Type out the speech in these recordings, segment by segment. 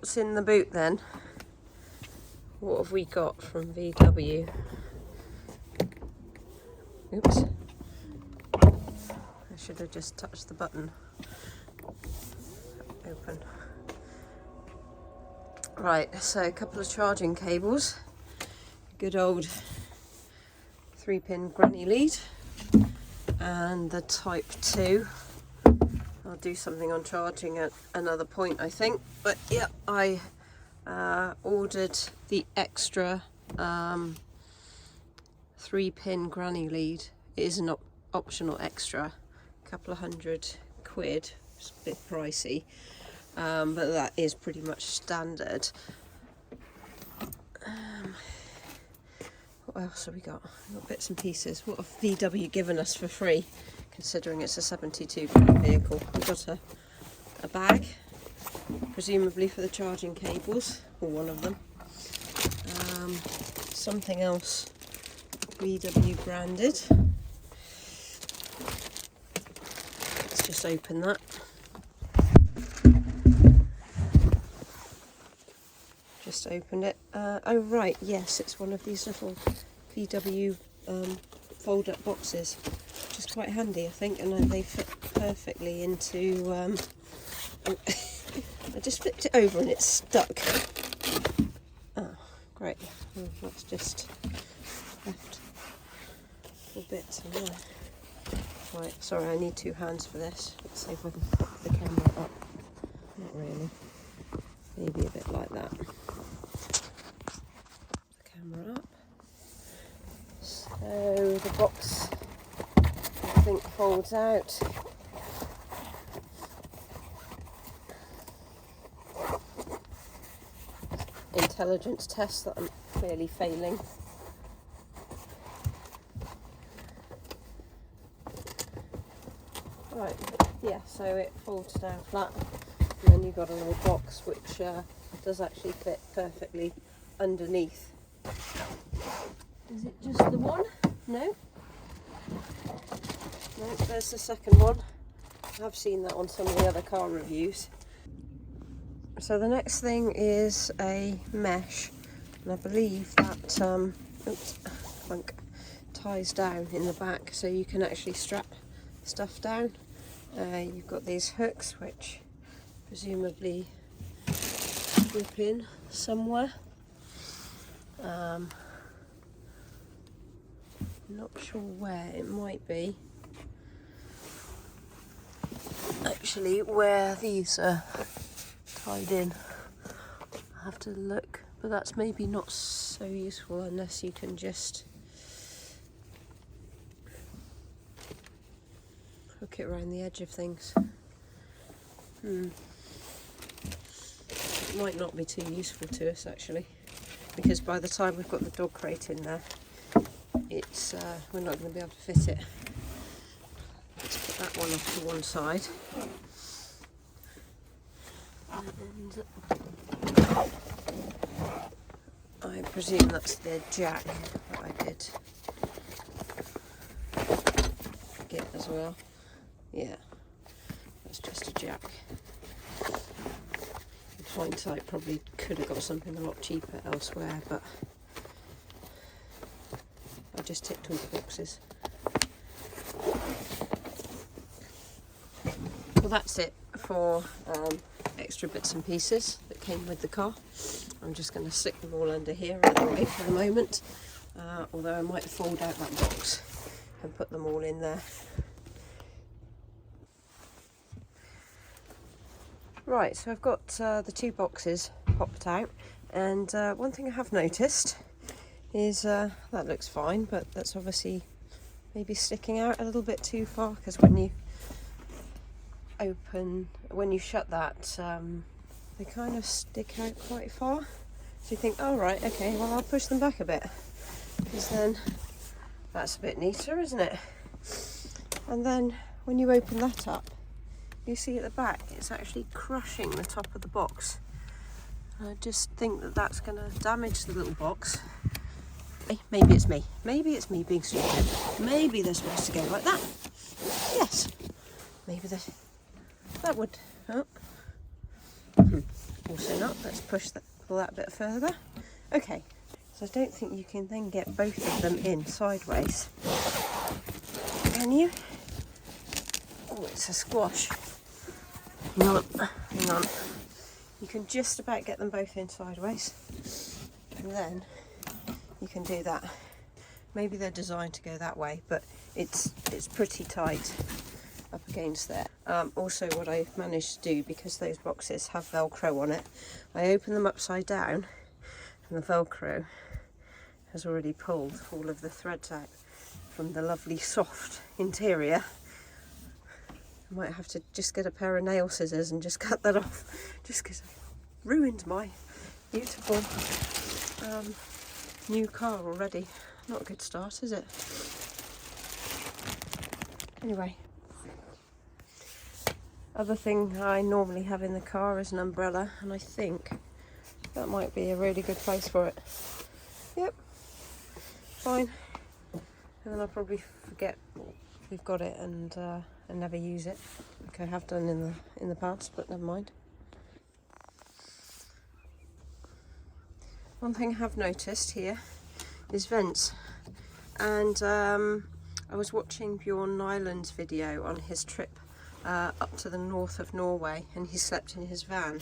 what's in the boot then? What have we got from VW? Oops. I should have just touched the button. Open. Right, so a couple of charging cables. Good old 3-pin granny lead. And the Type 2. I'll do something on charging at another point, I think. But yeah, I ordered the extra 3-pin granny lead. It is an optional extra, a couple of £100. It's a bit pricey, but that is pretty much standard. What else have we got? We've got bits and pieces. What have VW given us for free, considering it's a 72 grand vehicle? We've got a bag, presumably for the charging cables, or one of them. Something else VW branded. Let's just open that. Just opened it. Oh right, yes, it's one of these little VW fold-up boxes, which is quite handy, I think, and they fit perfectly into. I just flipped it over and it's stuck. Oh, great. Well, that's just left little bits in there. Right, sorry, I need 2 hands for this. Let's see if I can put the camera up. Not really. Maybe a bit like that. Up. So the box, I think, folds out. Intelligence test that I'm clearly failing. Right, yeah, so it folds down flat, and then you've got a little box which does actually fit perfectly underneath. Is it just the one? No? No, there's the second one. I've seen that on some of the other car reviews. So the next thing is a mesh, and I believe that ties down in the back, so you can actually strap stuff down. You've got these hooks which presumably grip in somewhere. Not sure where it might be. Actually, where these are tied in, I have to look, but that's maybe not so useful unless you can just hook it around the edge of things. It might not be too useful to us actually, because by the time we've got the dog crate in there, it's we're not going to be able to fit it. Let's put that one off to one side. And I presume that's the jack that I did get as well. Yeah, that's just a jack. In hindsight, probably could have got something a lot cheaper elsewhere, but I just ticked all the boxes. Well, that's it for extra bits and pieces that came with the car. I'm just going to stick them all under here anyway for the moment, although I might fold out that box and put them all in there. Right, so I've got the 2 boxes popped out, and one thing I have noticed is that looks fine, but that's obviously maybe sticking out a little bit too far, because when you shut that, they kind of stick out quite far. So you think, oh right, okay, well I'll push them back a bit, because then that's a bit neater, isn't it? And then when you open that up, you see at the back it's actually crushing the top of the box. And I just think that that's going to damage the little box. Maybe it's me. Maybe it's me being stupid. Maybe they're supposed to go like that. Yes. Maybe that would. Oh. also not. Let's pull that a bit further. Okay, so I don't think you can then get both of them in sideways. Can you? Oh, it's a squash. Hang on. You can just about get them both in sideways, and then you can do that. Maybe they're designed to go that way, but it's pretty tight up against there. Also, what I've managed to do, because those boxes have Velcro on it, I open them upside down, and the Velcro has already pulled all of the threads out from the lovely soft interior. I might have to just get a pair of nail scissors and just cut that off, just because I've ruined my beautiful new car already. Not a good start, is it? Anyway, other thing I normally have in the car is an umbrella, and I think that might be a really good place for it. Yep, fine. And then I'll probably forget we've got it and never use it, like I have done in the past, but never mind. One thing I have noticed here is vents, and I was watching Bjorn Nyland's video on his trip up to the north of Norway, and he slept in his van,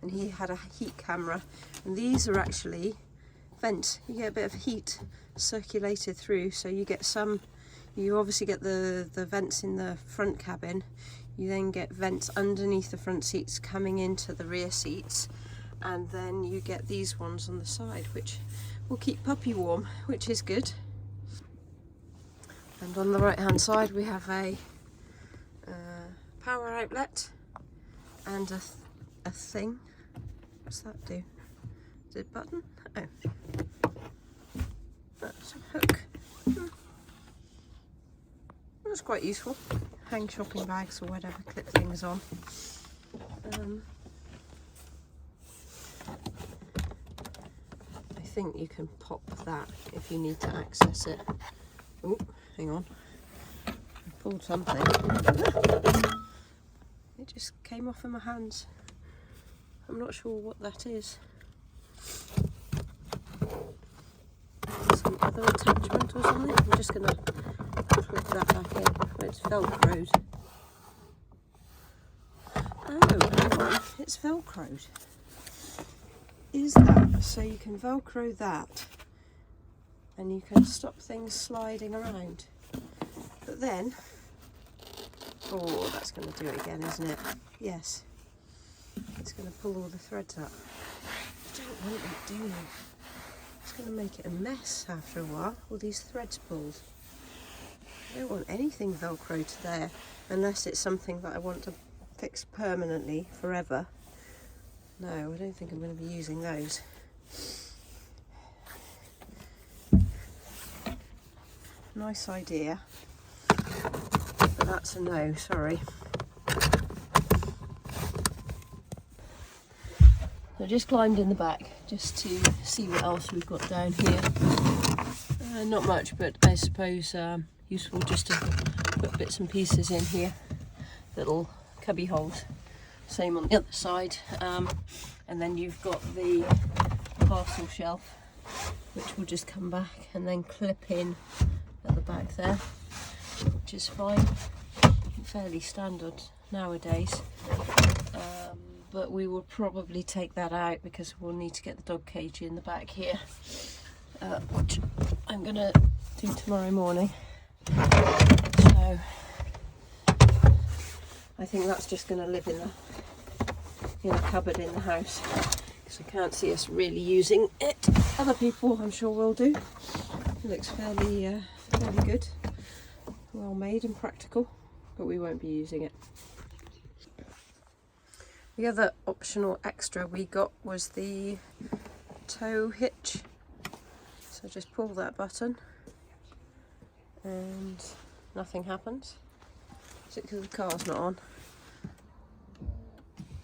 and he had a heat camera, and these are actually vents. You get a bit of heat circulated through, so you get some. You obviously get the vents in the front cabin, you then get vents underneath the front seats coming into the rear seats, and then you get these ones on the side, which will keep Puppy warm, which is good. And on the right hand side we have a power outlet and a thing. What's that do? Is it a button? Oh, that's a hook. That's quite useful. Hang shopping bags or whatever, clip things on. I think you can pop that if you need to access it. Oh, hang on. I pulled something. It just came off in my hands. I'm not sure what that is. Some other attachment or something. I'm just going to clip that back in. It's Velcroed. Oh, hang on. It's Velcroed. Is that so you can Velcro that and you can stop things sliding around? But then, oh, that's going to do it again, isn't it? Yes. It's going to pull all the threads up. I don't want it doing. It's going to make it a mess after a while, all these threads pulled. I don't want anything Velcro to there, unless it's something that I want to fix permanently forever. No, I don't think I'm going to be using those. Nice idea, but that's a no, sorry. I just climbed in the back just to see what else we've got down here. Not much, but I suppose useful just to put bits and pieces in here. Little cubby holes. Same on the other side. And then you've got the parcel shelf, which will just come back and then clip in at the back there, which is fine. Fairly standard nowadays. But we will probably take that out because we'll need to get the dog cage in the back here, which I'm going to do tomorrow morning. So I think that's just going to live in a cupboard in the house, because I can't see us really using it. Other people I'm sure will do. It looks fairly good, well made and practical, but we won't be using it. The other optional extra we got was the tow hitch. So just pull that button and nothing happens. Is it because the car's not on?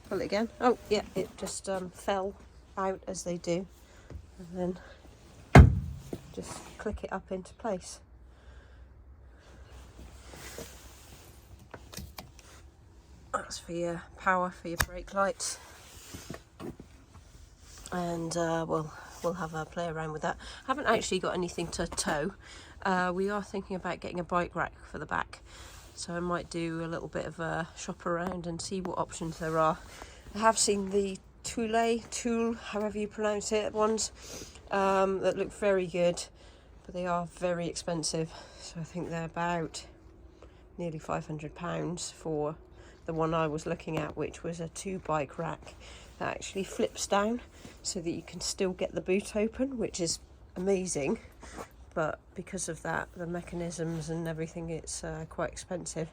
Pull it again. Oh yeah, it just fell out as they do. And then just click it up into place. That's for your power for your brake lights. and we'll have a play around with that. Haven't actually got anything to tow. We are thinking about getting a bike rack for the back, so I might do a little bit of a shop around and see what options there are. I have seen the Tool, however you pronounce it, ones that look very good, but they are very expensive. So I think they're about nearly £500 for the one I was looking at, which was a 2-bike rack that actually flips down so that you can still get the boot open, which is amazing. But because of that, the mechanisms and everything, it's quite expensive.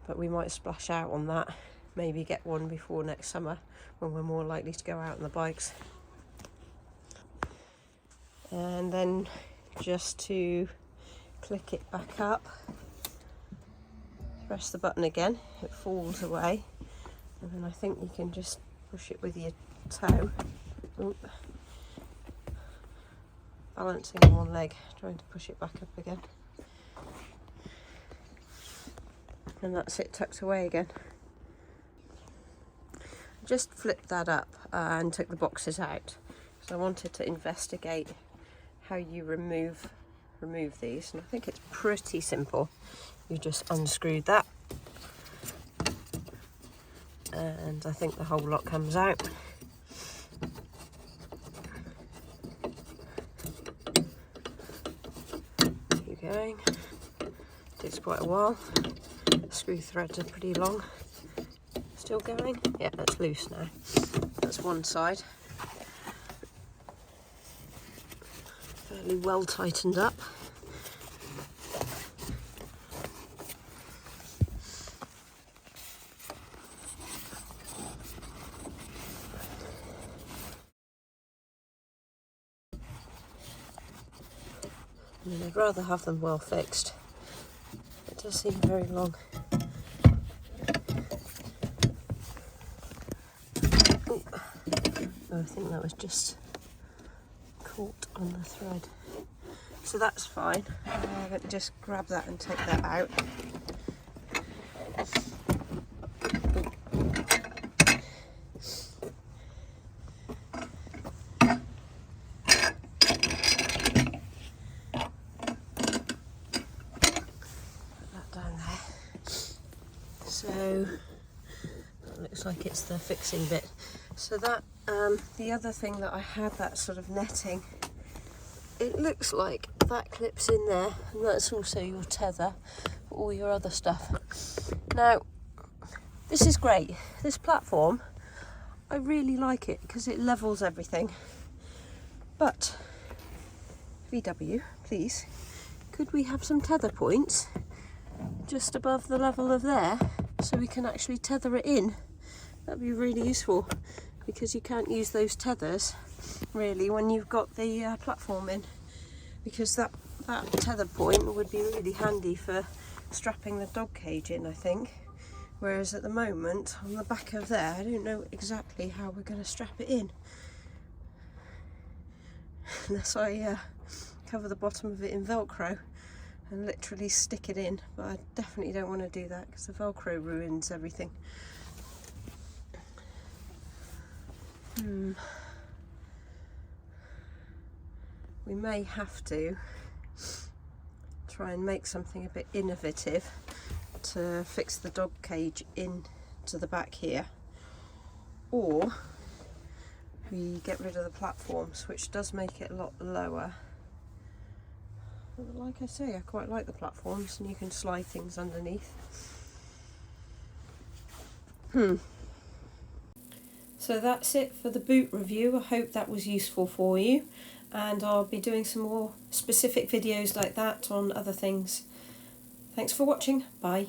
But we might splash out on that, maybe get one before next summer when we're more likely to go out on the bikes. And then just to click it back up, press the button again, it falls away, and then I think you can just push it with your toe. Oop. Balancing on one leg, trying to push it back up again. And that's it, tucked away again. Just flipped that up and took the boxes out, because I wanted to investigate how you remove these, and I think it's pretty simple. You just unscrewed that, and I think the whole lot comes out. Keep going. Takes quite a while. Screw threads are pretty long. Still going? Yeah, that's loose now. That's one side. Fairly well tightened up. I mean, I'd rather have them well fixed. It does seem very long. Ooh. Oh, I think that was just caught on the thread. So that's fine. Let me just grab that and take that out. So it looks like it's the fixing bit. So that the other thing that I had, that sort of netting, it looks like that clips in there, and that's also your tether for all your other stuff. Now this is great, this platform, I really like it because it levels everything, but VW, please, could we have some tether points just above the level of there, so we can actually tether it in? That'd be really useful, because you can't use those tethers really when you've got the platform in, because that tether point would be really handy for strapping the dog cage in, I think. Whereas at the moment, on the back of there, I don't know exactly how we're going to strap it in, unless I cover the bottom of it in Velcro and literally stick it in, but I definitely don't want to do that because the Velcro ruins everything. We may have to try and make something a bit innovative to fix the dog cage into the back here, or we get rid of the platforms, which does make it a lot lower. But like I say, I quite like the platforms, and you can slide things underneath. So that's it for the boot review. I hope that was useful for you, and I'll be doing some more specific videos like that on other things. Thanks for watching. Bye.